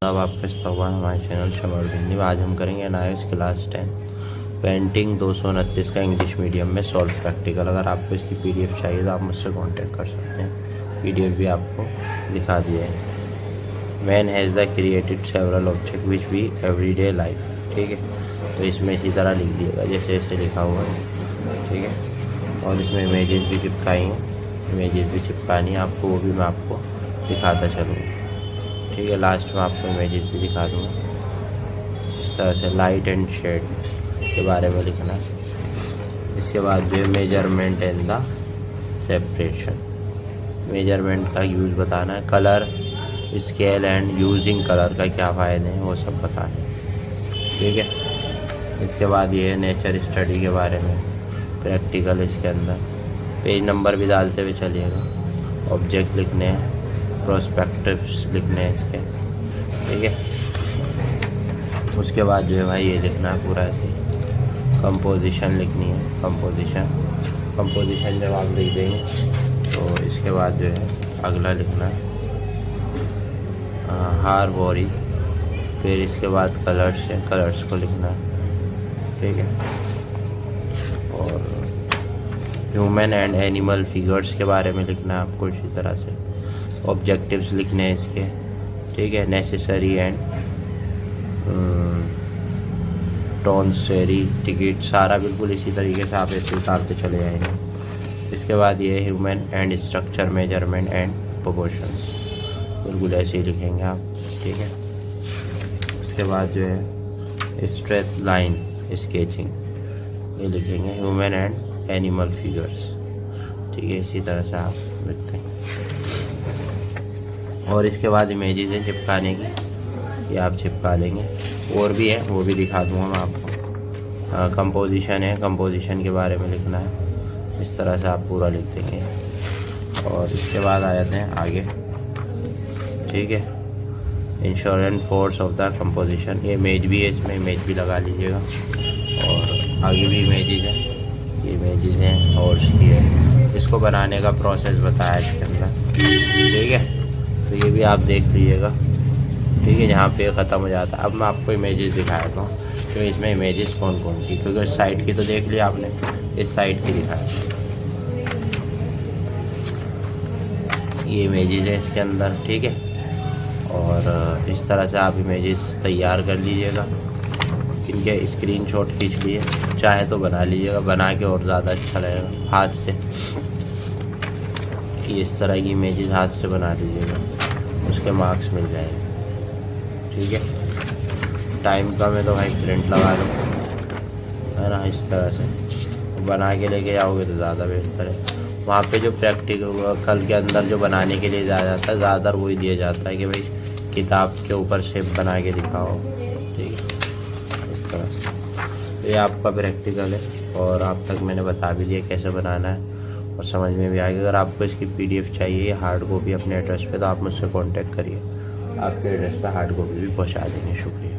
अब आपका इस्तकबाल हमारे चैनल शमर हिंदी में। आज हम करेंगे नाइस क्लास 10 पेंटिंग 229 का इंग्लिश मीडियम में सॉल्व प्रैक्टिकल। अगर आपको इसकी पीडीएफ चाहिए तो आप मुझसे कांटेक्ट कर सकते हैं। पीडीएफ भी आपको दिखा दिया है। Man has the created several object which we everyday life. ठीक है, तो इसमें इसी तरह लिख दिएगा जैसे ऐसे लिखा हुआ है। ठीक है, और इसमें इमेजेस भी चिपकाई हैं, इमेजेस भी चिपकानी है आपको, वो भी मैं आपको दिखाता चलूँगा। ठीक है, लास्ट में आपको इमेजेस भी दिखा दूँगा। इस तरह से लाइट एंड शेड के बारे में लिखना है। इसके बाद जो है measurement and the separation, measurement का यूज़ बताना है। Colour scale and using colour का क्या फ़ायदे हैं वो सब बताना है। ठीक है, इसके बाद ये है नेचर स्टडी के बारे में प्रैक्टिकल। इसके अंदर पेज नंबर भी डालते हुए चलिएगा। ऑब्जेक्ट लिखने हैं, प्रोस्पेक्टिव्स लिखने हैं इसके। ठीक है, उसके बाद जो है भाई ये लिखना है पूरा ऐसे। कंपोजिशन लिखनी है, कंपोजिशन जब आप लिख देंगे तो इसके बाद जो है अगला लिखना है हार्मोनी। फिर इसके बाद कलर्स है, कलर्स को लिखना है। ठीक है, और ह्यूमन एंड एनिमल फिगर्स के बारे में लिखना है आपको इसी तरह से। ऑब्जेक्टिव्स लिखने हैं इसके। ठीक है, नेसेसरी एंड टॉन्सरी टिकट, सारा बिल्कुल इसी तरीके से आप ऐसे उतारते चले जाएंगे। इसके बाद ये human and structure, measurement and proportions, बिल्कुल ऐसे ही लिखेंगे आप। ठीक है, उसके बाद जो है स्ट्रेट लाइन स्केचिंग, ये लिखेंगे ह्यूमन एंड एनिमल फिगर्स। ठीक है, इसी तरह से आप लिखते हैं। और इसके बाद इमेजेस हैं चिपकाने की, ये आप चिपका लेंगे। और भी है, वो भी दिखा दूंगा मैं आपको। कंपोजिशन है, कंपोजिशन के बारे में लिखना है। इस तरह से आप पूरा लिख देंगे। और इसके बाद आ जाते हैं आगे। ठीक है, insurance force of the composition, ये इमेज भी है, इसमें इमेज भी लगा लीजिएगा। और आगे भी इमेजेस हैं, ये इमेजेस हैं और इसकी है, इसको बनाने का प्रोसेस बताया इसके अंदर। ठीक है, तो ये भी आप देख लीजिएगा। ठीक है, जहाँ पे ख़त्म हो जाता है। अब मैं आपको इमेजेस दिखाया था तो इसमें इमेजेस कौन कौन सी, क्योंकि इस साइड की तो देख लिया आपने, इस साइड की दिखाया। ये इमेजेस है इसके अंदर। ठीक है, और इस तरह से आप इमेजेस तैयार कर लीजिएगा। इनके स्क्रीनशॉट खींच लिए, चाहे तो बना लीजिएगा, बना के और ज़्यादा अच्छा लगेगा हाथ से। इस तरह की इमेजेस हाथ से बना लीजिएगा, उसके मार्क्स मिल जाएंगे। ठीक है, टाइम कम है तो भाई प्रिंट लगा लो, है ना। इस तरह से बना के लेके जाओगे तो ज़्यादा बेहतर है। वहाँ पे जो प्रैक्टिकल के अंदर जो बनाने के लिए जाया जाता है, ज़्यादातर वही दिया जाता है कि भाई किताब के ऊपर शेप बना के दिखाओ। ठीक है, इस तरह से। तो ये आपका प्रैक्टिकल है और आप तक मैंने बता भी दिया कैसे बनाना है और समझ में भी आएगा। अगर आपको इसकी पीडीएफ चाहिए हार्ड कॉपी अपने एड्रेस पे, तो आप मुझसे कांटेक्ट करिए, आपके एड्रेस पे हार्ड कॉपी भी पहुंचा देंगे। शुक्रिया।